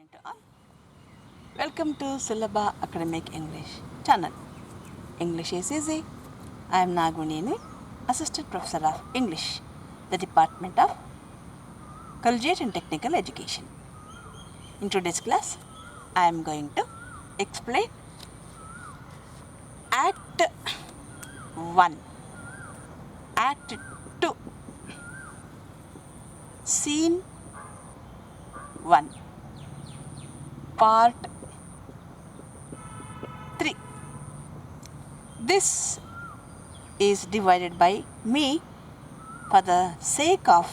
morning to all. Welcome to Sulabha Academic English channel. English is easy. I am Nagunini, Assistant Professor of English, the Department of Collegiate and Technical Education. In today's class, I am going to explain Act 1, Act 2, Scene 1, Part 3. This is divided by me for the sake of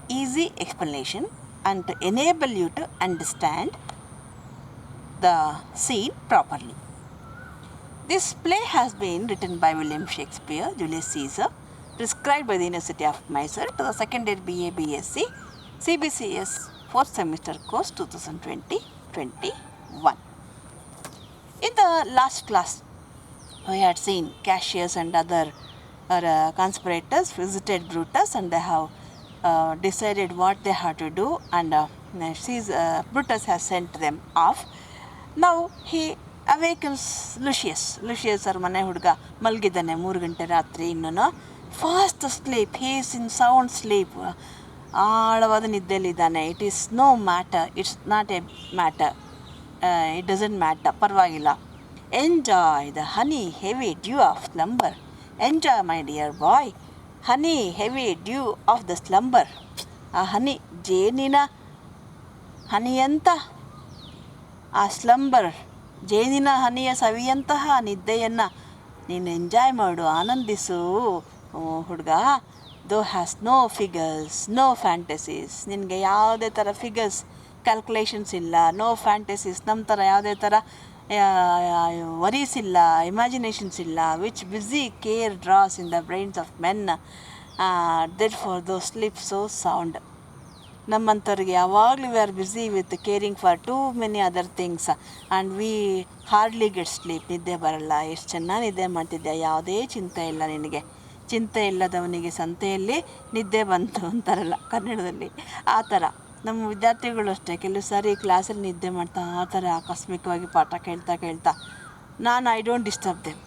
easy explanation and to enable you to understand the scene properly. This play has been written by William Shakespeare, Julius Caesar, prescribed by the University of Mysore to the second year BA BSc CBCS 4th semester course 2020-21. In the last class, we had seen Cassius and other conspirators visited Brutus, and they have decided what they have to do, and Brutus has sent them off. Now he awakens Lucius. Lucius ಅವ್ರ ಮನೆ ಹುಡುಗ ಮಲಗಿದ್ದಾನೆ 3 ಗಂಟೆ ರಾತ್ರಿ. ಇನ್ನೂ fast sleep, he is in sound sleep, ಆಳವಾದ ನಿದ್ದೆಯಲ್ಲಿದ್ದಾನೆ. It is no matter, it's not a matter, it doesn't matter, ಪರವಾಗಿಲ್ಲ. Enjoy the honey heavy dew of slumber. Enjoy my dear boy honey heavy dew of the slumber. ಆ honey, ಜೇನಿನ ಹನಿಯಂತ ಆ slumber, ಜೇನಿನ ಹನಿಯ ಸವಿಯಂತಹ ನಿದ್ದೆಯನ್ನು ನೀನು enjoy ಮಾಡು, ಆನಂದಿಸು ಹುಡುಗ. ದೋ has no figures, no ಫ್ಯಾಂಟಸೀಸ್. ನಿನಗೆ ಯಾವುದೇ ಥರ ಫಿಗರ್ಸ್, ಕ್ಯಾಲ್ಕುಲೇಷನ್ಸ್ ಇಲ್ಲ, ನೋ ಫ್ಯಾಂಟಸೀಸ್. ನಮ್ಮ ಥರ ಯಾವುದೇ ಥರ ವರೀಸ್ ಇಲ್ಲ, ಇಮ್ಯಾಜಿನೇಷನ್ಸ್ ಇಲ್ಲ. Which busy care draws in the brains of men, that for ದೋ ಸ್ಲೀಪ್ ಸೋ ಸೌಂಡ್. ನಮ್ಮಂಥವ್ರಿಗೆ ಯಾವಾಗಲೂ we are busy with caring for too many other things and we hardly get sleep. ನಿದ್ದೆ ಬರಲ್ಲ. ಎಷ್ಟು ಚೆನ್ನಾಗಿ ನಿದ್ದೆ ಮಾಡ್ತಿದ್ದೆ, ಯಾವುದೇ ಚಿಂತೆ ಇಲ್ಲ ನಿನಗೆ. ಚಿಂತೆ ಇಲ್ಲದವನಿಗೆ ಸಂತೆಯಲ್ಲಿ ನಿದ್ದೆ ಬಂತು ಅಂತಾರಲ್ಲ ಕನ್ನಡದಲ್ಲಿ, ಆ ಥರ ನಮ್ಮ ವಿದ್ಯಾರ್ಥಿಗಳು ಅಷ್ಟೇ. ಕೆಲವು ಸಾರಿ ಕ್ಲಾಸಲ್ಲಿ ನಿದ್ದೆ ಮಾಡ್ತಾ ಆ ಥರ ಆಕಸ್ಮಿಕವಾಗಿ ಪಾಠ ಕೇಳ್ತಾ ನಾನು I don't disturb them.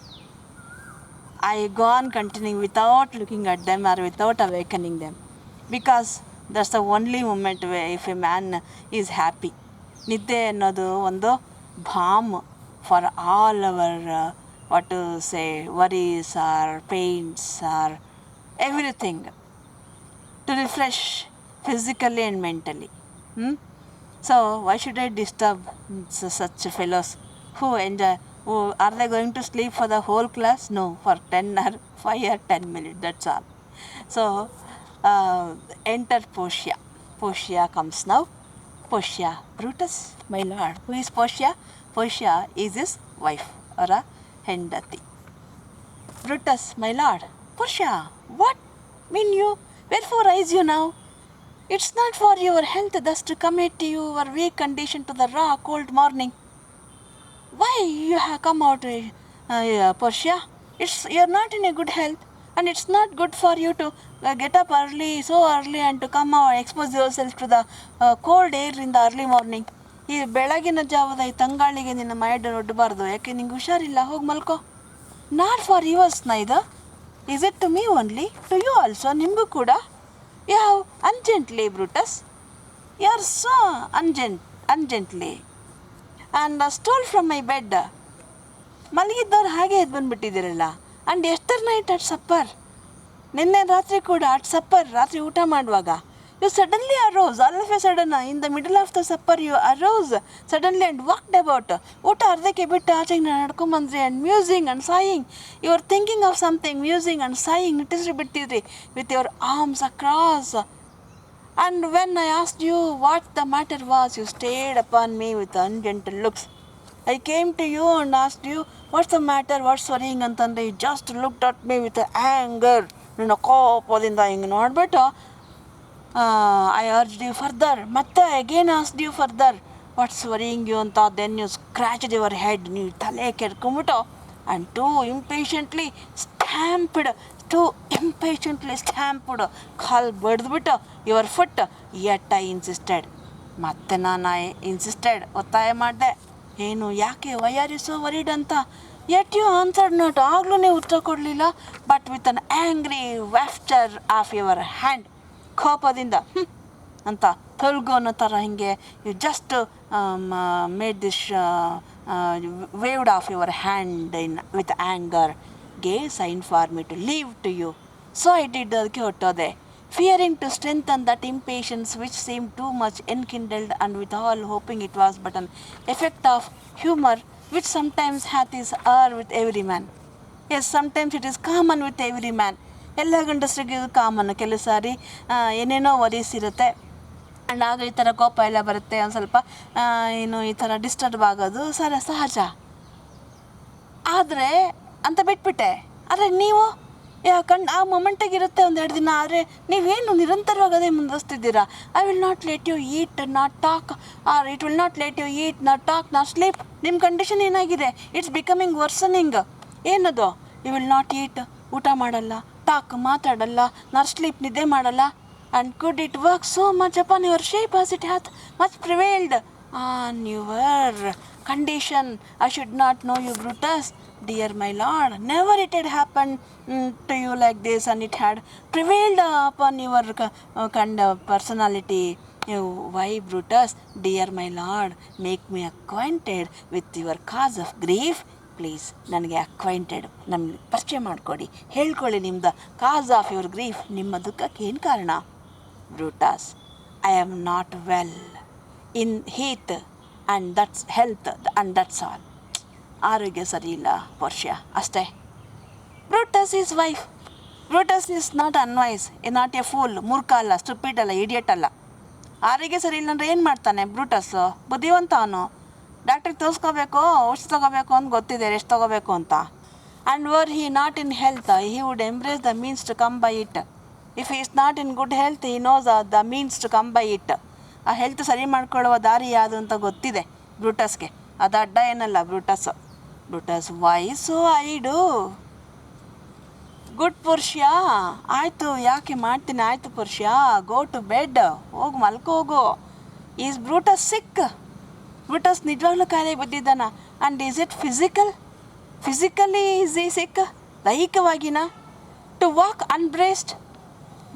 I go on continuing without looking at them or without awakening them, because that's the only moment if a man is happy. ನಿದ್ದೆ ಅನ್ನೋದು ಒಂದು balm for all our what to say, worries or pains or everything, to refresh physically and mentally. So why should I disturb such fellows who enjoy? Who, are they going to sleep for the whole class? No, for 10 or 5 or 10 minutes, that's all. So enter Portia. Portia comes now. Portia, Brutus, my lord. Who is Portia? Portia is his wife or a ಹೆಂಡತಿ. Brutus, my lord. Portia, what mean you? Wherefore rise you now? It's not for your health thus to commit your weak condition to the raw cold morning. Why you have come out, Portia? You're not in a good health, and it's not good for you to get up early, so early, and to come out expose yourself to the cold air in the early morning. ಈ ಬೆಳಗಿನ ಜಾವದ ಈ ತಂಗಾಳಿಗೆ ನಿನ್ನ might ಒಡ್ಡಬಾರ್ದು, ಯಾಕೆ ನಿಂಗೆ ಹುಷಾರಿಲ್ಲ, ಹೋಗಿ ಮಲ್ಕೋ. Not for yours neither is it to me only, to you also, ನಿಮಗೂ ಕೂಡ. You have ungently Brutus, you are so ungently and stole from my bed. ಮಲಗಿದ್ದವ್ರು ಹಾಗೆ ಎದ್ದು ಬಂದುಬಿಟ್ಟಿದ್ದೀರಲ್ಲ. And yesternight at supper, ನಿನ್ನೆ ರಾತ್ರಿ ಕೂಡ ಅಟ್ ಸಪ್ಪರ್, ರಾತ್ರಿ ಊಟ ಮಾಡುವಾಗ you suddenly arose, all of a sudden, in the middle of the supper, you arose suddenly and walked about. ಊಟ ಅರ್ಧಕ್ಕೆ ಬಿಟ್ಟು ಆಚೆಗೆ ನಡ್ಕೊಂಬಂದ್ರಿ and musing and sighing. You are thinking of something, musing and sighing, ನಿಟ್ಟಿಸ್ರಿ ಬಿಟ್ಟಿದ್ರಿ with your arms across. And when I asked you what the matter was, you stared upon me with ungentle looks. I came to you and asked you, what's the matter, what's worrying ಅಂತಂದ್ರೆ you just looked at me with anger. ನಿನ್ನ ಕೋಪದಿಂದ ಹಿಂಗೆ ನೋಡ್ಬಿಟ್ಟು I urged you further. ಮತ್ತೆ again asked you further, what's worrying you ಅಂತ. Then you scratched your head. ನೀವು ತಲೆ ಕೆರ್ಕೊಂಬಿಟ್ಟು and too impatiently stamped, call ಬಡ್ದ್ಬಿಟ್ಟು your foot. Yet I insisted. ಮತ್ತೆ ನಾನು ಇನ್ಸಿಸ್ಟೆಡ್, ಒತ್ತಾಯ ಮಾಡಿದೆ. ಏನು, ಯಾಕೆ, why are you so worried ಅಂತ. ಯೆಟ್ ಯು ಆನ್ಸರ್ಡ್ ನಾಟ್, ಆಗಲೂ ನೀವು ಉತ್ತರ ಕೊಡಲಿಲ್ಲ. But with an angry wafture of your hand, ಕೋಪದಿಂದ ಅಂತ ತೆಲುಗು ಅನ್ನೋ ಥರ ಹಿಂಗೆ you just made this waved of your hand in with anger, gave sign for me to leave to you. So I did, ಅದಕ್ಕೆ ಹೊಟ್ಟೋದೆ. Fearing to strengthen that impatience which seemed too much enkindled, and withal hoping it was but an effect of humour which sometimes hath his hour with every man. Yes, sometimes it is common with every man. ಎಲ್ಲ ಗಂಡಸರಿಗೆ ಇದು common. ಕೆಲವು ಸಾರಿ ಏನೇನೋ worries ಇರುತ್ತೆ, and ಆಗ ಈ ಥರ ಕೋಪ ಎಲ್ಲ ಬರುತ್ತೆ, ಒಂದು ಸ್ವಲ್ಪ ಏನು ಈ ಥರ ಡಿಸ್ಟರ್ಬ್ ಆಗೋದು ಸಹಜ. ಆದರೆ ಅಂತ ಬಿಟ್ಬಿಟ್ಟೆ. ಆದರೆ ನೀವು ಆ ಮೊಮೆಂಟಿಗೆ ಇರುತ್ತೆ ಒಂದು 2 ದಿನ. ಆದರೆ ನೀವೇನು ನಿರಂತರವಾಗಿ ಅದೇ ಮುಂದುವರಿಸ್ತಿದ್ದೀರಾ. I will not let you eat not talk, or it will not let you eat not talk not sleep. ನಿಮ್ಮ ಕಂಡೀಷನ್ ಏನಾಗಿದೆ? It's becoming worsening. ಏನದು? ಯು ವಿಲ್ ನಾಟ್ ಈಟ್, ಊಟ ಮಾಡಲ್ಲ, ಟಾಕ್ ಮಾತಾಡಲ್ಲ, ನಾಟ್ ಸ್ಲೀಪ್ ನಿದ್ದೆ ಮಾಡಲ್ಲ. And could it work so much upon your shape as it hath much prevailed on your condition. I should not know you, Brutus. Dear my lord, never it had happened to you like this, and it had prevailed upon your kind of personality. Why, Brutus? Dear my lord, make me acquainted with your cause of grief. Please ನನಗೆ acquainted, ನಮಗೆ ಪರಿಚಯ ಮಾಡಿಕೊಡಿ, ಹೇಳ್ಕೊಳ್ಳಿ ನಿಮ್ಮದು ಕಾಸ್ of your grief. ನಿಮ್ಮ ದುಃಖಕ್ಕೆ ಏನು ಕಾರಣ? Brutus, I am not well in health and that's health and that's all. ಆರೋಗ್ಯ ಸರಿ ಇಲ್ಲ ಪೋರ್ಷಿಯಾ, ಅಷ್ಟೇ. Brutus is wife. Brutus is not unwise, not a fool, ಮೂರ್ಖ ಅಲ್ಲ, ಸ್ಟುಪಿಡ್ ಅಲ್ಲ, ಇಡಿಯಟ್ ಅಲ್ಲ. ಆರೋಗ್ಯ ಸರಿ ಇಲ್ಲ ಅಂದರೆ ಏನು ಮಾಡ್ತಾನೆ ಬ್ರೂಟಸ್ಸು? ಬುದ್ಧಿವಂತ ಅವನು. ಡಾಕ್ಟ್ರಿಗೆ ತೋರಿಸ್ಕೋಬೇಕು, ಔಷಧಿ ತೊಗೋಬೇಕು ಅಂತ ಗೊತ್ತಿದೆ, ರೆಸ್ಟ್ ತೊಗೋಬೇಕು ಅಂತ. And were he not in health, he would embrace the means to come by it. If he is not in good health, he knows the means to come by it. ಆ health ಸರಿ ಮಾಡ್ಕೊಳ್ಳುವ ದಾರಿ ಯಾವುದು ಅಂತ ಗೊತ್ತಿದೆ ಬ್ರೂಟಸ್ಗೆ. ಅದು ಅಡ್ಡ ಏನಲ್ಲ Brutus. Why so I? Good Portia, ಆಯಿತು, ಯಾಕೆ ಮಾಡ್ತೀನಿ, ಆಯಿತು ಪುರುಷ್ಯಾ, ಗೋ ಟು ಬೆಡ್, ಹೋಗಿ ಮಲ್ಕೋಗು. Is Brutus sick? ಬ್ರೂಟಸ್ ನಿಜವಾಗ್ಲೂ ಕಾಯಿಲೆ ಬಿದ್ದಿದ್ದಾನ? And is it physically is he sick? ದೈಹಿಕವಾಗಿನ? To walk ಅನ್ಬ್ರೇಸ್ಡ್,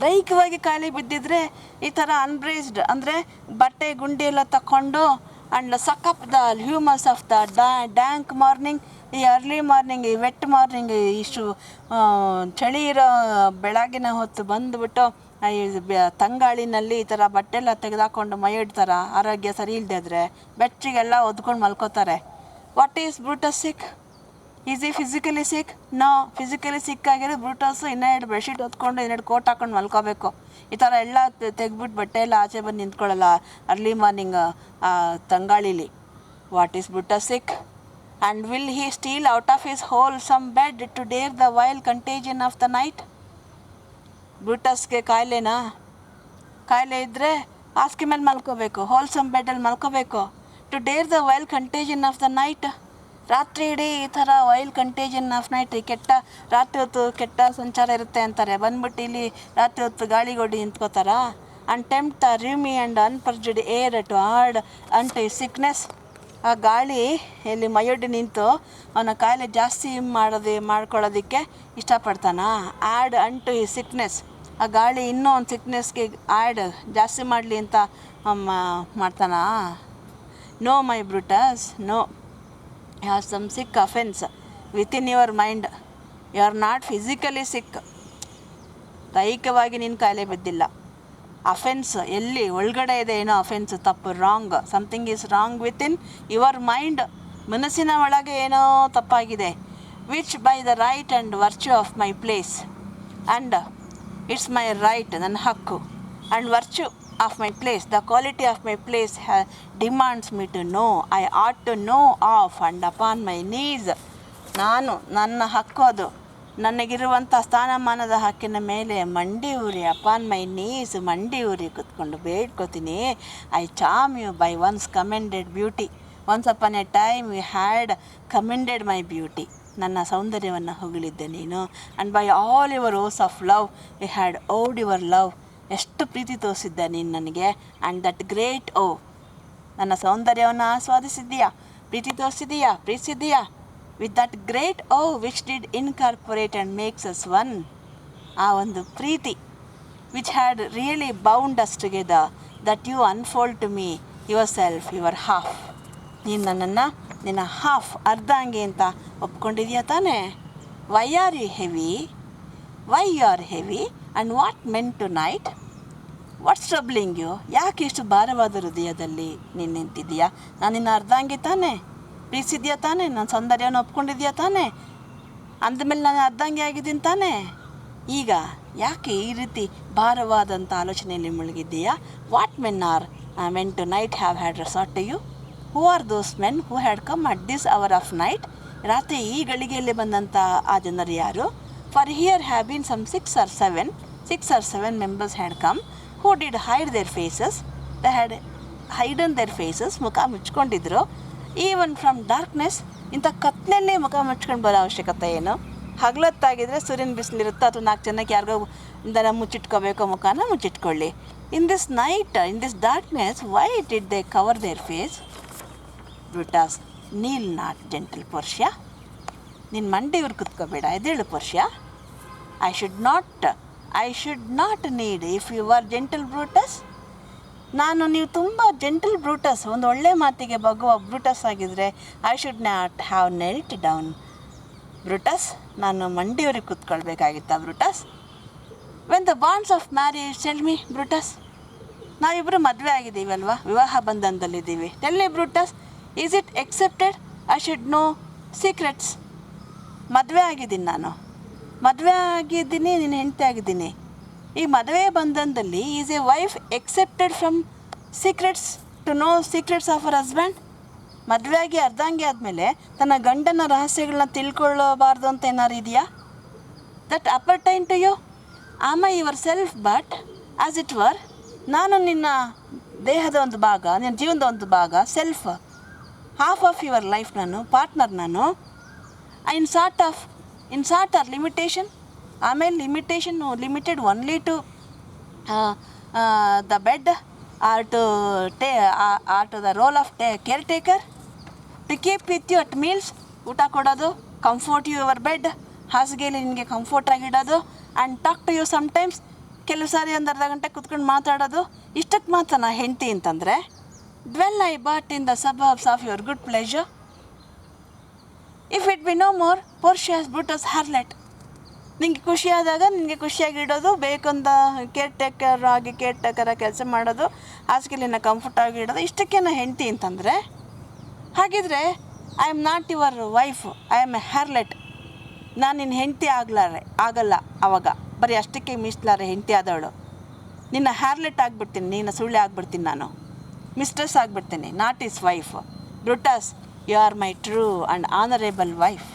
ದೈಹಿಕವಾಗಿ ಕಾಯಿಲೆ ಬಿದ್ದಿದ್ರೆ ಈ ಥರ ಅನ್ಬ್ರೇಸ್ಡ್ ಅಂದರೆ ಬಟ್ಟೆ ಗುಂಡಿ ಎಲ್ಲ ತಗೊಂಡು and suck up the humans of the dank morning, ಈ ಅರ್ಲಿ ಮಾರ್ನಿಂಗ್, ಈ ವೆಟ್ ಮಾರ್ನಿಂಗ್, ಇಷ್ಟು ಚಳಿ ಇರೋ ಬೆಳಗಿನ ಹೊತ್ತು ಬಂದುಬಿಟ್ಟು ಈ ತಂಗಾಳಿನಲ್ಲಿ ಈ ಥರ ಬಟ್ಟೆ ಎಲ್ಲ ತೆಗೆದಾಕೊಂಡು ಮೈಯಿಡ್ತಾರೆ. ಆರೋಗ್ಯ ಸರಿ ಇಲ್ಲದೆ ಆದರೆ ಬೆಚ್ಚಗೆಲ್ಲ ಒದ್ಕೊಂಡು ಮಲ್ಕೋತಾರೆ. What is Brutus sick? Is he physically sick? No. Physically sick ಆಗಿರೋ ಬ್ರೂಟಸ್ಸು 2 ಬೆಡ್ಶೀಟ್ ಹೊತ್ಕೊಂಡು 2 ಕೋಟ್ ಹಾಕೊಂಡು ಮಲ್ಕೋಬೇಕು. ಈ ಥರ ಎಲ್ಲ ತೆಗ್ಬಿಟ್ಟು ಬಟ್ಟೆ ಎಲ್ಲ ಆಚೆ ಬಂದು ನಿಂತ್ಕೊಳ್ಳಲ್ಲ ಅರ್ಲಿ ಮಾರ್ನಿಂಗ್ ತಂಗಾಳಿಲಿ. What is Brutus sick? And will he steal out of his wholesome bed to dare the vile contagion of the night? ಬ್ರೂಟಸ್ಗೆ ಕಾಯಿಲೆನಾ? ಕಾಯಿಲೆ ಇದ್ದರೆ ಹಾಸಿಗೆ ಮೇಲೆ ಮಲ್ಕೋಬೇಕು, ಹೋಲ್ಸಮ್ ಬೆಡ್ಡಲ್ಲಿ ಮಲ್ಕೋಬೇಕು. To dare the vile contagion of the night, ರಾತ್ರಿ ಇಡೀ ಈ ಥರ ವೈಲ್ ಕಂಟೇಜಿಯನ್ ಆಫ್ ನೈಟ್, ರಾತ್ರಿ ಹೊತ್ತು ಕೆಟ್ಟ ಸಂಚಾರ ಇರುತ್ತೆ ಅಂತಾರೆ, ಬಂದ್ಬಿಟ್ಟು ಇಲ್ಲಿ ರಾತ್ರಿ ಹೊತ್ತು ಗಾಳಿಗೊಡ್ಡಿ ನಿಂತ್ಕೋತಾರ. And tempt the rheumy and unpurged air to add unto his sickness. ಆ ಗಾಳಿ ಇಲ್ಲಿ ಮೈಯೊಡ್ಡಿ ನಿಂತು ಅವನ ಕಾಯಿಲೆ ಜಾಸ್ತಿ ಮಾಡ್ಕೊಳ್ಳೋದಕ್ಕೆ ಇಷ್ಟಪಡ್ತಾನ. ಆ್ಯಡ್ ಅಂಟು ಈ ಸಿಕ್ನೆಸ್, ಆ ಗಾಳಿ ಇನ್ನೂ ಒಂದು ಸಿಕ್ನೆಸ್ಗೆ ಆ್ಯಡ್ ಜಾಸ್ತಿ ಮಾಡಲಿ ಅಂತ ಮಾಡ್ತಾನ. No my Brutus, no. You have some sick offence within your mind. You are not physically sick. ದೈಹಿಕವಾಗಿ ನೀನು ಕಾಯಿಲೆ ಬಿದ್ದಿಲ್ಲ. ಅಫೆನ್ಸ್ ಎಲ್ಲಿ ಒಳಗಡೆ ಇದೆ, ಏನೋ ಅಫೆನ್ಸ್, ತಪ್ಪು, wrong. Something is wrong within your mind. ಮನಸ್ಸಿನ ಒಳಗೆ ಏನೋ ತಪ್ಪಾಗಿದೆ. Which by the right and virtue of my place and it's my right, ನನ್ನ ಹಕ್ಕು, and virtue of my place, the quality of my place demands me to know. I ought to know of and upon my knees. ನನ್ನ ಹಕ್ಕು ಅದು. ನನಗಿರುವಂಥ ಸ್ಥಾನಮಾನದ ಹಕ್ಕಿನ ಮೇಲೆ ಮಂಡಿ ಊರಿ, upon my knees, ಮಂಡಿ ಊರಿ ಕೂತ್ಕೊಂಡು ಬೇಡ್ಕೋತೀನಿ. I charm you by once commended beauty. Once upon a time you had commended my beauty. ನನ್ನ ಸೌಂದರ್ಯವನ್ನು ಹೊಗಳಿದ್ದೆ ನೀನು. And by all your vows of love you had vowed your love. ಎಷ್ಟು ಪ್ರೀತಿ ತೋರಿಸಿದ್ದೆ ನೀನು ನನಗೆ. ಆ್ಯಂಡ್ ದಟ್ ಗ್ರೇಟ್ ಓ, ನನ್ನ ಸೌಂದರ್ಯವನ್ನು ಆಸ್ವಾದಿಸಿದ್ದೀಯಾ, ಪ್ರೀತಿ ತೋರಿಸಿದ್ದೀಯಾ, ಪ್ರೀತಿಸಿದ್ದೀಯಾ. With that great vow which did incorporate and makes us one. ಆ ಒಂದು ಪ್ರೀತಿ which had really bound us together, that you unfold to me yourself, your half. ನೀನು ನನ್ನನ್ನು ನಿನ್ನ ಹಾಫ್, ಅರ್ಧಾಂಗಿ ಅಂತ ಒಪ್ಕೊಂಡಿದ್ಯಾ ತಾನೇ. Why are you heavy, why you are heavy and what men tonight, what's troubling you. ಯಾಕೆ ಇಷ್ಟು ಭಾರವಾದ ಹೃದಯದಲ್ಲಿ ನೀನು ನಿಂತಿದ್ದೀಯಾ. ನಾನು ನಿನ್ನ ಅರ್ಧಾಂಗಿ ತಾನೇ, ಪ್ರೀತಿಸಿದ್ಯಾ ತಾನೇ, ನನ್ನ ಸೌಂದರ್ಯವನ್ನು ಒಪ್ಕೊಂಡಿದ್ಯಾ ತಾನೇ, ಅಂದಮೇಲೆ ನಾನು ಅರ್ಧಾಂಗಿ ಆಗಿದ್ದೀನಿ ತಾನೇ. ಈಗ ಯಾಕೆ ಈ ರೀತಿ ಭಾರವಾದಂಥ ಆಲೋಚನೆಯಲ್ಲಿ ಮುಳುಗಿದ್ದೀಯಾ. What men are men tonight have had resort to you. Who are those men who had come at this hour of night. ರಾತ್ರಿ ಈ ಗಳಿಗೆಯಲ್ಲಿ ಬಂದಂಥ ಆ ಜನರು ಯಾರು. For here have been some 6 or 7 members had come who did hide their faces. They had hidden their faces. ಮುಖ ಮುಚ್ಕೊಂಡಿದ್ರು. Even from darkness, ಇಂಥ ಕತ್ಲಲ್ಲೇ ಮುಖ ಮುಚ್ಕೊಂಡು ಬರೋ ಅವಶ್ಯಕತೆ ಏನು. ಹಗಲತ್ತಾಗಿದ್ದರೆ ಸೂರ್ಯನ ಬಿಸಿಲಿರುತ್ತೆ, ಅಥವಾ 4 ಜನಕ್ಕೆ ಯಾರಿಗೋ ಇಂದ ಮುಚ್ಚಿಟ್ಕೋಬೇಕೋ ಮುಖಾನ ಮುಚ್ಚಿಟ್ಕೊಳ್ಳಿ. In this night, in this darkness, why did they cover their face. Brutus, kneel not gentle Portia. ನಿನ್ನ ಮಂಡಿಯವ್ರು ಕುತ್ಕೋಬೇಡ, ಎದ್ದೇಳು Portia. I should not need if you are gentle Brutus. ನೀವು ತುಂಬ ಜೆಂಟಲ್ ಬ್ರೂಟಸ್, ಒಂದು ಒಳ್ಳೆ ಮಾತಿಗೆ ಬಗ್ಗುವ ಬ್ರೂಟಸ್ ಆಗಿದ್ದರೆ I should not have knelt down. Brutus, ನಾನು ಮಂಡಿಯವ್ರಿಗೆ ಕೂತ್ಕೊಳ್ಬೇಕಾಗಿತ್ತಾ Brutus. When the bonds of marriage, tell me Brutus. ನಾವಿಬ್ಬರು ಮದುವೆ ಆಗಿದ್ದೀವಲ್ವಾ, ವಿವಾಹ ಬಂಧನದಲ್ಲಿದ್ದೀವಿ. Tell me Brutus, is it accepted I should know secrets. ಮದುವೆ ಆಗಿದ್ದೀನಿ, ನಾನು ಮದುವೆ ಆಗಿದ್ದೀನಿ, ನೀನು ಹೆಂಡತಿ ಆಗಿದ್ದೀನಿ. ಈ ಮದುವೆ ಬಂಧನದಲ್ಲಿ is a wife excepted from secrets to know secrets of our husband. ಮದುವೆ ಆಗಿ ಅರ್ಧಾಂಗಿ ಆದಮೇಲೆ ತನ್ನ ಗಂಡನ ರಹಸ್ಯಗಳನ್ನ ತಿಳ್ಕೊಳ್ಳಬಾರ್ದು ಅಂತ ಏನಾರು ಇದೆಯಾ. That appertain to you. Am I yourself but as it were. ನಾನು ನಿನ್ನ ದೇಹದ ಒಂದು ಭಾಗ, ನಿನ್ನ ಜೀವನದ ಒಂದು ಭಾಗ, self, half of your life, ನಾನು ಪಾರ್ಟ್ನರ್. ನಾನು ಇನ್ ಸಾರ್ಟ್ ಆರ್ ಲಿಮಿಟೇಷನ್. ಆಮೇಲೆ limited only to the bed or to the role of caretaker, to keep with you at meals, ಊಟ ಕೊಡೋದು, ಕಂಫರ್ಟ್ ಯುವರ್ ಬೆಡ್, ಹಾಸಿಗೆಯಲ್ಲಿ ನಿನಗೆ ಕಂಫರ್ಟಾಗಿಡೋದು, and talk to you sometimes. ಕೆಲವು ಸಾರಿ ಒಂದು ಅರ್ಧ ಗಂಟೆ ಕುತ್ಕೊಂಡು ಮಾತಾಡೋದು. ಇಷ್ಟಕ್ಕೆ ಮಾತ್ರ ನಾ ಹೆಂಡತಿ ಅಂತಂದರೆ. Dwell I but in the suburbs of your good pleasure. If it be no more, Portia's Brutus harlot. ನಿಂಗೆ ಖುಷಿಯಾದಾಗ ನಿನಗೆ ಖುಷಿಯಾಗಿಡೋದು, ಬೇಕಂದ ಕೇರ್ ಟೇಕರ್ ಕೆಲಸ ಮಾಡೋದು, ಹಾಸಿಗೆಲಿನ ಕಂಫರ್ಟಾಗಿ ಇಡೋದು, ಇಷ್ಟಕ್ಕೆ ನಾ ಹೆಂಡತಿ ಅಂತಂದರೆ. ಹಾಗಿದ್ರೆ I am not your wife, I am a harlot. ನಾನು ನಿನ್ನ ಹೆಂಡತಿ ಆಗಲ್ಲ. ಆವಾಗ ಬರೀ ಅಷ್ಟಕ್ಕೆ ಮೀಸಲಾರೆ ಹೆಂಡತಿ ಆದವಳು. ನಿನ್ನ ಹ್ಯಾರ್ಲೆಟ್ ಆಗಿಬಿಡ್ತೀನಿ, ನೀನು ಸುಳ್ಳೆ ಆಗಿಬಿಡ್ತೀನಿ, ನಾನು ಮಿಸ್ಟ್ರೆಸ್ ಆಗಿಬಿಡ್ತೀನಿ, not his wife. Brutus, you are my true and honourable wife.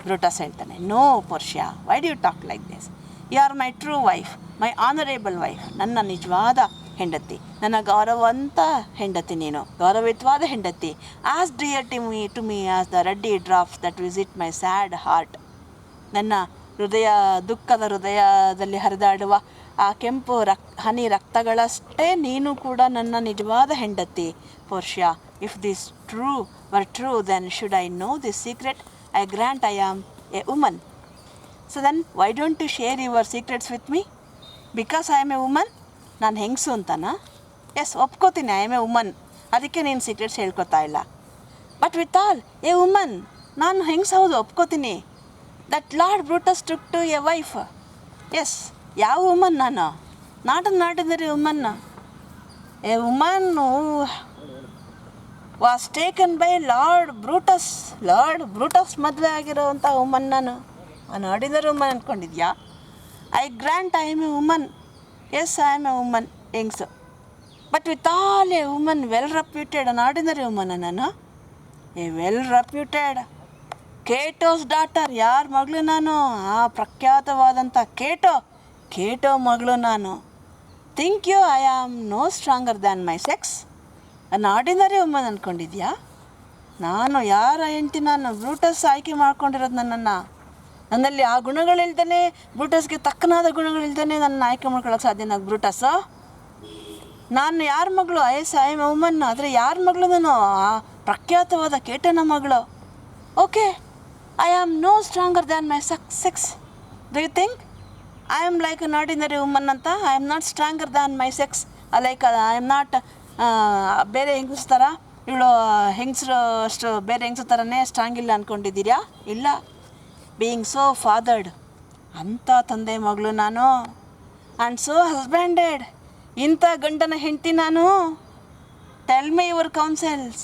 Brutus ಹೇಳ್ತಾನೆ, no Portia, why do you talk like this. You are my true wife, my honourable wife. ನನ್ನ ನಿಜವಾದ ಹೆಂಡತಿ, ನನ್ನ ಗೌರವಂತ ಹೆಂಡತಿ, ನೀನು ಗೌರವಿತವಾದ ಹೆಂಡತಿ. As dear to me as the ruddy drops that visit my sad heart. ನನ್ನ ದುಃಖದ ಹೃದಯದಲ್ಲಿ ಹರಿದಾಡುವ ಆ ಕೆಂಪು ಹನಿ ರಕ್ತಗಳಷ್ಟೇ ನೀನು ಕೂಡ ನನ್ನ ನಿಜವಾದ ಹೆಂಡತಿ. Portia, if this were true, then should I know this secret? I grant I am a woman. So then why don't you share your secrets with me? Because I am a woman? ನಾನು ಹೆಂಗಸು ಅಂತನಾ? Yes, ಒಪ್ಕೋತೀನಿ, I am a woman. ಅದಕ್ಕೆ ನೀನು secrets ಹೇಳ್ಕೊತಾ ಇಲ್ಲ. But with all a woman, ನಾನು ಹೆಂಗಸು, ಹೌದು, ಒಪ್ಕೋತೀನಿ. That lord Brutus took to a wife. Yes, ಯಾವ ವುಮನ್ ನಾನು? Not ordinary woman. A woman was taken by lord Brutus ಮದುವೆ ಆಗಿರೋವಂಥ ವುಮನ್ ನಾನು ಆರ್ಡಿನರಿ ವುಮನ್ ಅಂದ್ಕೊಂಡಿದ್ಯಾ? I grant I am a woman. Yes, I am a woman, ಹೆಂಗ್ಸು. But with all a woman well reputed, ordinary woman ನಾನು. A well reputed Cato's daughter. ಯಾರ ಮಗಳು ನಾನು? ಆ ಪ್ರಖ್ಯಾತವಾದಂಥ ಕೇಟೋ ಮಗಳು ನಾನು. Think you I am no stronger than my sex. Ordinary woman ಅಂದ್ಕೊಂಡಿದ್ಯಾ? ನಾನು ಯಾರ ಹೆಂಡ್ತಿ? ನಾನು ಬ್ರೂಟಸ್ ಆಯ್ಕೆ ಮಾಡ್ಕೊಂಡಿರೋದು ನನ್ನನ್ನು. ನನ್ನಲ್ಲಿ ಆ ಗುಣಗಳಿಲ್ದೇ, ಬ್ರೂಟಸ್ಗೆ ತಕ್ಕನಾದ ಗುಣಗಳಿಲ್ದೇ ನನ್ನ ಆಯ್ಕೆ ಮಾಡ್ಕೊಳ್ಳೋಕೆ ಸಾಧ್ಯನಾ ಬ್ರೂಟಸ್ಸು? ನಾನು ಯಾರ ಮಗಳು? ಐ ಎಮ್ ವುಮನ್, ಆದರೆ ಯಾರ ಮಗಳು ನಾನು? ಆ ಪ್ರಖ್ಯಾತವಾದ ಕೇಟನ ಮಗಳು. Okay, I am no stronger than my sex. Do you think I am like an ordinary woman ಅಂತ? I am not stronger than my sex. Like I am not ಬೇರೆ ಹೆಂಗಸ್ ಥರ, ಇವಳು ಹೆಂಗಸರು ಅಷ್ಟು ಬೇರೆ ಹೆಂಗಸ ಥರನೇ ಸ್ಟ್ರಾಂಗ್ ಇಲ್ಲ ಅಂದ್ಕೊಂಡಿದ್ದೀರಾ? ಇಲ್ಲ. ಬೀಯಿಂಗ್ ಸೋ ಫಾದರ್ಡ್, ಅಂಥ ತಂದೆ ಮಗಳು ನಾನು. ಆ್ಯಂಡ್ ಸೋ ಹಸ್ಬೆಂಡೆಡ್, ಇಂಥ ಗಂಡನ ಹೆಂಡತಿ ನಾನು. Tell me your counsels,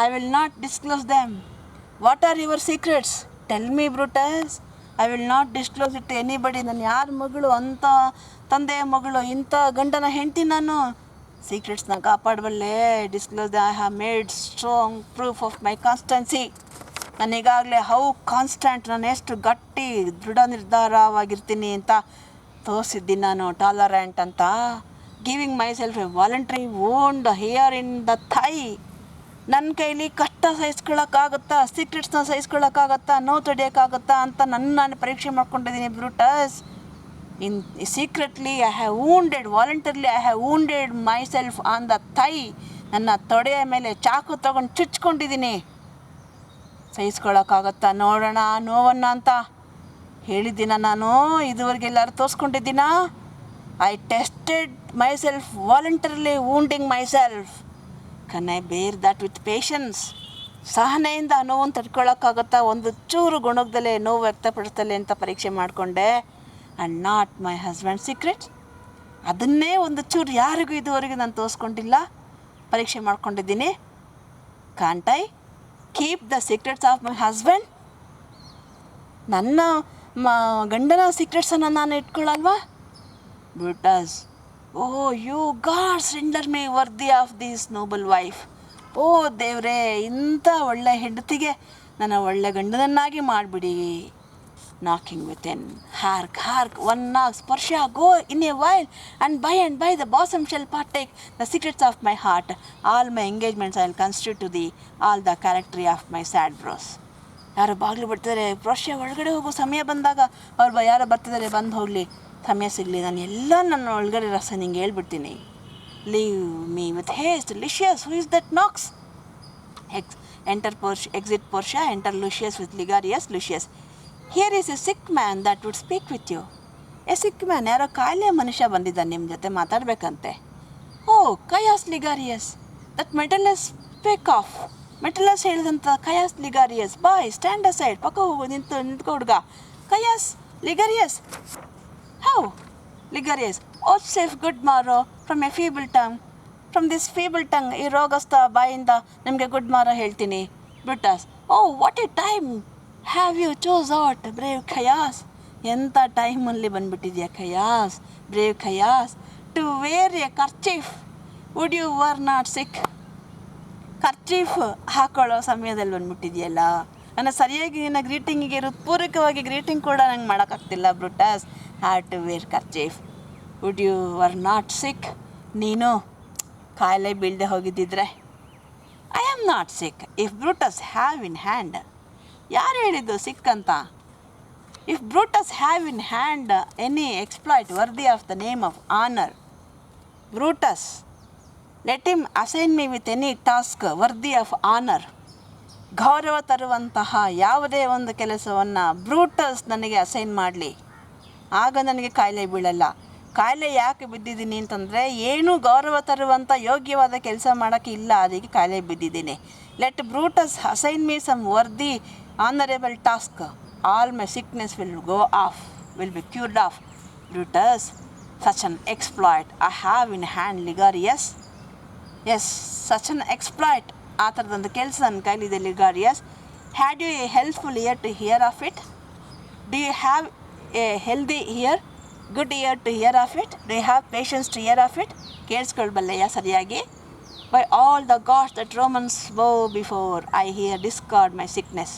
I will not disclose them. What are your secrets? Tell me Brutus, I will not disclose it to anybody. ನಾನು ಯಾರ ಮಗಳು? ಅಂಥ ತಂದೆಯ ಮಗಳು, ಇಂಥ ಗಂಡನ ಹೆಂಡತಿ ನಾನು. ಸೀಕ್ರೆಟ್ಸ್ನ ಕಾಪಾಡಬಲ್ಲೆ. Disclose I have made strong proof of my constancy. ನಾನೀಗಾಗಲೇ ಹೌ ಕಾನ್ಸ್ಟೆಂಟ್, ನಾನು ಎಷ್ಟು ಗಟ್ಟಿ ದೃಢ ನಿರ್ಧಾರವಾಗಿರ್ತೀನಿ ಅಂತ ತೋರಿಸಿದ್ದೀನಿ ನಾನು. ಟಾಲರೆಂಟ್ ಅಂತ. Giving myself a voluntary wound here in the thigh. ನನ್ನ ಕೈಲಿ ಕಷ್ಟ ಸಹಿಸ್ಕೊಳ್ಳೋಕ್ಕಾಗತ್ತಾ? ಸೀಕ್ರೆಟ್ಸ್ನ ಸಹಿಸ್ಕೊಳ್ಳೋಕ್ಕಾಗತ್ತಾ? ನೋವು ತಡೆಯೋಕ್ಕಾಗತ್ತಾ ಅಂತ ನಾನು ಪರೀಕ್ಷೆ ಮಾಡ್ಕೊಂಡಿದ್ದೀನಿ Brutus. In secretly I have wounded, voluntarily I have wounded myself on the thigh. ನನ್ನ ತೊಡೆಯ ಮೇಲೆ ಚಾಕು ತೊಗೊಂಡು ಚುಚ್ಕೊಂಡಿದ್ದೀನಿ. ಸಹಿಸ್ಕೊಳ್ಳೋಕ್ಕಾಗತ್ತಾ ನೋಡೋಣ ನೋವನ್ನು ಅಂತ ಹೇಳಿದ್ದೀನ ನಾನು? ಇದುವರೆಗೆ ಎಲ್ಲರೂ ತೋರಿಸ್ಕೊಂಡಿದ್ದೀನ? I tested myself voluntarily wounding myself. Can I bear that with patience? ಸಹನೆಯಿಂದ ನೋವನ್ನು ತಡ್ಕೊಳ್ಳೋಕ್ಕಾಗತ್ತಾ? ಒಂದು ಚೂರು ಗುಣದಲ್ಲೇ ನೋವು ವ್ಯಕ್ತಪಡಿಸ್ತಲೆ ಅಂತ ಪರೀಕ್ಷೆ ಮಾಡಿಕೊಂಡೆ. And not my husband secrets. ಅದನ್ನೇ ಒಂದು ಚೂರು ಯಾರಿಗೂ ಇದುವರೆಗೂ ನಾನು ತೋರಿಸ್ಕೊಂಡಿಲ್ಲ, ಪರೀಕ್ಷೆ ಮಾಡ್ಕೊಂಡಿದ್ದೀನಿ. Can't I keep the secrets of my husband? ನನ್ನ ಗಂಡನ ಸೀಕ್ರೆಟ್ಸನ್ನು ನಾನು ಇಟ್ಕೊಳ್ಳಲ್ವಾ Brutus? O you gods render me worthy of this noble wife. ಓ ದೇವರೇ, ಇಂಥ ಒಳ್ಳೆ ಹೆಂಡತಿಗೆ ನನ್ನ ಒಳ್ಳೆ ಗಂಡನನ್ನಾಗಿ ಮಾಡಿಬಿಡಿ. Knocking within, hark hark, one knock, ಸ್ಪರ್ಶ, go in a while, and by the bosom shall partake the secrets of my heart. All my engagements I will constitute to the all the charactery of my sad brows. ಯಾರೋ ಬಾಗಿಲು ಬಿಡ್ತಿದ್ದಾರೆ, ಪ್ರೋಶ್ಯ ಒಳಗಡೆ ಹೋಗೋ ಸಮಯ ಬಂದಾಗ ಅವ್ರು ಯಾರೋ ಬರ್ತಿದ್ದಾರೆ, ಬಂದು ಹೋಗಲಿ, ಸಮಯ ಸಿಗಲಿ, ನಾನು ಎಲ್ಲ ನನ್ನ ಒಳಗಡೆ ರಸ ನಿಂಗೆ ಹೇಳ್ಬಿಡ್ತೀನಿ. Leave me with haste Lucius, who is that knocks? Exit Portia, enter Lucius with Ligarius. Lucius, here is a sick man that would speak with you. A sick man, ಯಾರೋ ಕಾಯಿಲೆ ಮನುಷ್ಯ ಬಂದಿದ್ದಾನೆ ನಿಮ್ಮ ಜೊತೆ ಮಾತಾಡಬೇಕಂತೆ. O Caius Ligarius, that Metellus speak of. Metellus ಹೇಳಿದಂಥ Caius ಲಿಗಾರಿಯಸ್, ಬಾಯ್ stand aside, ಪಕ್ಕ ಹೋಗು, ನಿಂತ್ಕೊ ಹುಡುಗ. Caius Ligarius, how Ligarius, vouchsafe good morrow from a feeble tongue. From this feeble tongue, ಈ ರೋಗಸ್ಥ ಬಾಯಿಂದ ನಿಮಗೆ ಗುಡ್ ಮಾರೋ ಹೇಳ್ತೀನಿ. Brutus, O what a time have you chose out brave Caius. ಎಂಥ ಟೈಮಲ್ಲಿ ಬಂದುಬಿಟ್ಟಿದ್ಯಾ Caius, brave Caius, to wear a kerchief. Would you were not sick? Kerchief ಹಾಕೊಳ್ಳೋ ಸಮಯದಲ್ಲಿ ಬಂದುಬಿಟ್ಟಿದೆಯಲ್ಲ. ನನ್ನ ಸರಿಯಾಗಿ ನಿನ್ನ ಗ್ರೀಟಿಂಗಿಗೆ ಹೃತ್ಪೂರ್ವಕವಾಗಿ ಗ್ರೀಟಿಂಗ್ ಕೂಡ ನಂಗೆ ಮಾಡೋಕ್ಕಾಗ್ತಿಲ್ಲ Brutus. Have to wear kerchief. Would you were not sick? ನೀನು ಕಾಯಿಲೆ ಬೀಳದೆ ಹೋಗಿದ್ದಿದ್ರೆ. I am not sick if Brutus have in hand. ಯಾರು ಹೇಳಿದ್ದು ಸಿಕ್ ಅಂತ? If Brutus have in hand any exploit worthy of the name of honour, Brutus let him assign me with any task worthy of honour. ಗೌರವ ತರುವಂತಹ ಯಾವುದೇ ಒಂದು ಕೆಲಸವನ್ನು Brutus ನನಗೆ assign ಮಾಡಲಿ, ಆಗ ನನಗೆ ಕಾಯಿಲೆ ಬೀಳಲ್ಲ. ಕಾಯಿಲೆ ಯಾಕೆ ಬಿದ್ದಿದ್ದೀನಿ ಅಂತಂದರೆ, ಏನೂ ಗೌರವ ತರುವಂಥ ಯೋಗ್ಯವಾದ ಕೆಲಸ ಮಾಡೋಕ್ಕೆ ಇಲ್ಲ, ಅದಕ್ಕೆ ಕಾಯಿಲೆ ಬಿದ್ದಿದ್ದೀನಿ. Let Brutus assign me some worthy honorable task, all my sickness will go off, will be cured off. Brutus, such an exploit I have in hand, Ligarius. Yes, such an exploit, ಆ ಥರದೊಂದು ಕೆಲಸ ನನ್ನ ಕೈಲಿದೆ Ligarius. Had you a helpful ear to hear of it? Do you have a healthy ear, good ear to hear of it? Do you have patience to hear of it? ಕೇಳಿಸ್ಕೊಳ್ಬಲ್ಲೆಯ ಸರಿಯಾಗಿ? By all the gods that Romans bow before I here discard my sickness.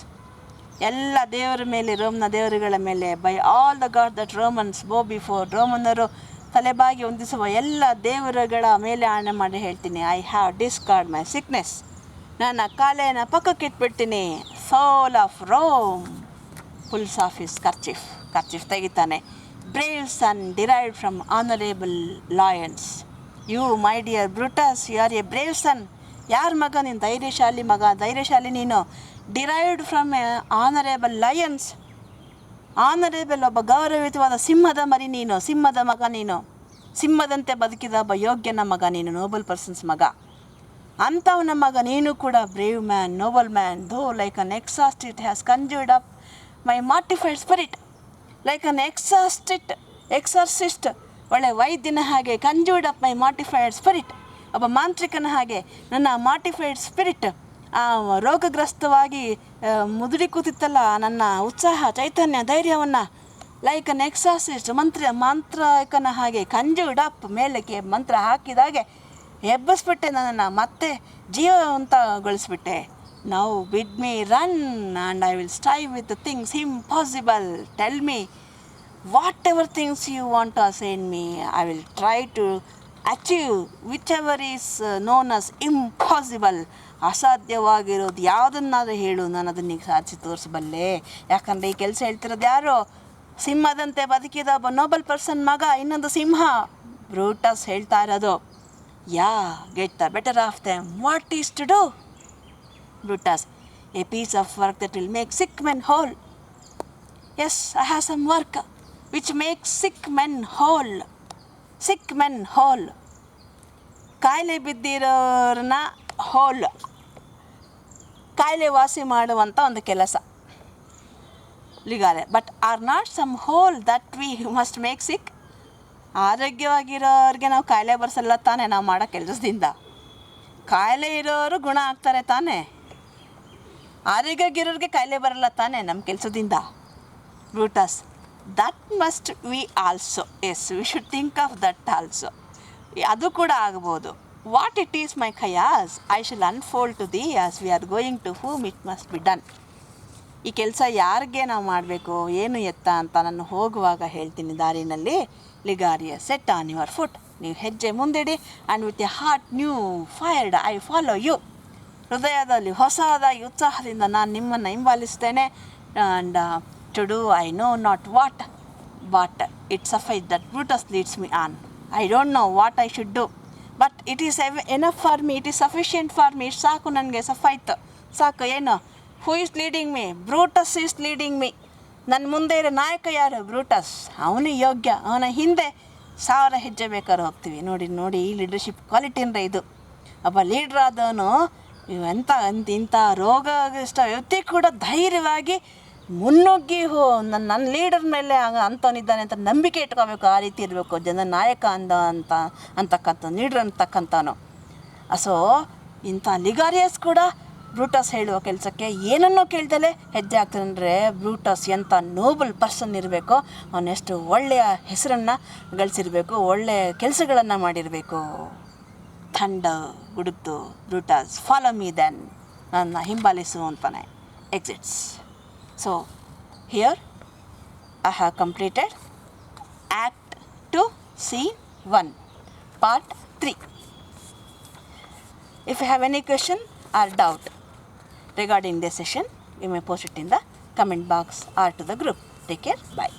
ಎಲ್ಲ ದೇವರ ಮೇಲೆ, ರೋಮ್ನ ದೇವರುಗಳ ಮೇಲೆ, by all the god that Romans bow before, ರೋಮನ್ನರು ತಲೆಬಾಗಿ ಹೊಂದಿಸುವ ಎಲ್ಲ ದೇವರುಗಳ ಮೇಲೆ ಆಣೆ ಮಾಡಿ ಹೇಳ್ತೀನಿ, I have discard my sickness. ನನ್ನ ಕಾಲೇನ ಪಕ್ಕಕ್ಕೆ ಇಟ್ಬಿಡ್ತೀನಿ. Soul of Rome, pulls off his kerchief ತೆಗಿತಾನೆ. Brave son derived from honorable lions. You, my dear Brutus, you are a brave son. ಯಾರ ಮಗ ನೀನು? ಧೈರ್ಯಶಾಲಿ ಮಗ, ಧೈರ್ಯಶಾಲಿ ನೀನು. Derived from honourable Lions. Honourable, ಒಬ್ಬ ಗೌರವಿತವಾದ ಸಿಂಹದ ಮರಿ ನೀನು, ಸಿಂಹದ ಮಗ ನೀನು. ಸಿಂಹದಂತೆ ಬದುಕಿದ ಒಬ್ಬ ಯೋಗ್ಯನ ಮಗ ನೀನು, ನೋಬಲ್ ಪರ್ಸನ್ಸ್ ಮಗ. ಅಂಥವನ ಮಗ ನೀನು ಕೂಡ brave man, noble man. Thou like an exorcist it has conjured up my mortified spirit. Like an exorcist, ಒಳ್ಳೆ ವೈದ್ಯನ ಹಾಗೆ. ಕನ್ಜ್ಯೂರ್ಡ್ ಅಪ್ ಮೈ ಮಾರ್ಟಿಫೈಡ್ ಸ್ಪಿರಿಟ್, ಒಬ್ಬ ಮಾಂತ್ರಿಕನ ಹಾಗೆ ನನ್ನ ಮಾರ್ಟಿಫೈಡ್ ಸ್ಪಿರಿಟ್, ಆ ರೋಗಗ್ರಸ್ತವಾಗಿ ಮುದುಡಿ ಕೂತಿತ್ತಲ್ಲ ನನ್ನ ಉತ್ಸಾಹ, ಚೈತನ್ಯ, ಧೈರ್ಯವನ್ನು ಲೈಕ್ ಅನ್ ಎಕ್ಸಾರ್ಸಿಸ್ಟ್, ಮಂತ್ರಕನ ಹಾಗೆ ಕನ್ಜ್ಯೂರ್ಡ್ ಅಪ್, ಮೇಲಕ್ಕೆ ಮಂತ್ರ ಹಾಕಿದಾಗೆ ಎಬ್ಬಿಸ್ಬಿಟ್ಟೆ ನನ್ನನ್ನು, ಮತ್ತೆ ಜೀವಂತಗೊಳಿಸ್ಬಿಟ್ಟೆ. Now bid me run and I will strive with things impossible. Tell me whatever things you want to assign me. I will try to achieve whichever is known as impossible. ಅಸಾಧ್ಯವಾಗಿರೋದು ಯಾವುದನ್ನಾದರೂ ಹೇಳು, ನಾನು ಅದನ್ನ ಈಗ ಸಾಧಿಸಿ ತೋರಿಸಬಲ್ಲೆ. ಯಾಕಂದರೆ ಈ ಕೆಲಸ ಹೇಳ್ತಿರೋದು ಯಾರು? ಸಿಂಹದಂತೆ ಬದುಕಿದ ಒಬ್ಬ ನೋಬಲ್ ಪರ್ಸನ್ ಮಗ, ಇನ್ನೊಂದು ಸಿಂಹ, ಬ್ರೂಟಸ್ ಹೇಳ್ತಾ ಇರೋದು. Yea, get the better of them. What is to do? Brutus, a piece of work that will make sick men whole. Yes, I have some work which makes sick men whole. Sick men whole. ಕಾಯಿಲೆ ಬಿದ್ದಿರೋರನ್ನ hole, ಕಾಯಿಲೆ ವಾಸಿ ಮಾಡುವಂಥ ಒಂದು ಕೆಲಸ Ligarius. But are not some whole that we must make sick. ಆರೋಗ್ಯವಾಗಿರೋರಿಗೆ ನಾವು ಕಾಯಿಲೆ ಬರ್ಸಲ್ಲ ತಾನೇ ನಾವು ಮಾಡೋ ಕೆಲಸದಿಂದ. ಕಾಯಿಲೆ ಇರೋರು ಗುಣ ಆಗ್ತಾರೆ ತಾನೇ. ಆರೋಗ್ಯಗಿರೋರಿಗೆ ಕಾಯಿಲೆ ಬರಲ್ಲ ತಾನೇ ನಮ್ಮ ಕೆಲಸದಿಂದ. Brutus, that must we also. Yes, we should think of that also. ಅದು ಕೂಡ ಆಗ್ಬೋದು. What it is my Caius I shall unfold to thee as we are going to whom it must be done. ಈ ಕೆಲಸ ಯಾರಿಗೆ ನಾವು ಮಾಡಬೇಕು, ಏನು ಎತ್ತ ಅಂತ ನಾನು ಹೋಗುವಾಗ ಹೇಳ್ತೀನಿ ದಾರಿನಲ್ಲಿ. Ligarius, set on your foot. ನೀವು ಹೆಜ್ಜೆ ಮುಂದಿಡಿ. And with a heart new fired I follow you. ಹೃದಯದಲ್ಲಿ ಹೊಸದಾಗಿ ಉತ್ಸಾಹದಿಂದ ನಾನು ನಿಮ್ಮನ್ನು ಹಿಂಬಾಲಿಸ್ತೇನೆ. And to do I know not what, but it suffices that Brutus leads me on. I don't know what I should do, but it is enough for me, it is sufficient for me. ಸಾಕು ನನಗೆ, ಸಫಾಯ್ತು, ಸಾಕು. ಏನು? Who is leading me? Brutus is leading me. ನನ್ನ ಮುಂದೆ ಇರೋ ನಾಯಕ ಯಾರು? ಬ್ರೂಟಸ್. ಅವನು ಯೋಗ್ಯ. ಅವನ ಹಿಂದೆ 1000 ಹೆಜ್ಜೆ ಬೇಕಾದ್ರೆ ಹೋಗ್ತೀವಿ. ನೋಡಿ ಈ ಲೀಡರ್ಶಿಪ್ ಕ್ವಾಲಿಟಿ ಅಂದರೆ ಇದು. ಒಬ್ಬ ಲೀಡ್ರ್ ಆದವನು ಇಂಥ ರೋಗಗ್ರಸ್ತ ವ್ಯಕ್ತಿ ಕೂಡ ಧೈರ್ಯವಾಗಿ ಮುನ್ನುಗ್ಗಿ ನನ್ನ ಲೀಡರ್ ಮೇಲೆ ಅಂಥವನಿದ್ದಾನೆ ಅಂತ ನಂಬಿಕೆ ಇಟ್ಕೋಬೇಕು. ಆ ರೀತಿ ಇರಬೇಕು ಜನ ನಾಯಕ ಅಂತಕ್ಕಂಥ ಲೀಡ್ರ್ ಅಂತಕ್ಕಂಥವನು. ಸೊ ಇಂಥ ಲಿಗಾರಿಯಸ್ ಕೂಡ ಬ್ರೂಟಸ್ ಹೇಳುವ ಕೆಲಸಕ್ಕೆ ಏನನ್ನೂ ಕೇಳ್ದಲೇ ಹೆಜ್ಜೆ ಆಗ್ತಾನಂದರೆ ಬ್ರೂಟಸ್ ಎಂಥ ನೋಬಲ್ ಪರ್ಸನ್ ಇರಬೇಕು. ಅವನೆಷ್ಟು ಒಳ್ಳೆಯ ಹೆಸರನ್ನು ಗಳಿಸಿರಬೇಕು, ಒಳ್ಳೆಯ ಕೆಲಸಗಳನ್ನು ಮಾಡಿರಬೇಕು. ಥಂಡ ಗುಡುಕ್ತು ಬ್ರೂಟಸ್, ಫಾಲೋ ಮೀ ದೆನ್, ನನ್ನ ಹಿಂಬಾಲಿಸು ಅಂತಾನೆ. Exits. So here I have completed act 2 Scene 1 Part 3. If you have any question or doubt regarding this session, you may post it in the comment box or to the group. Take care. Bye.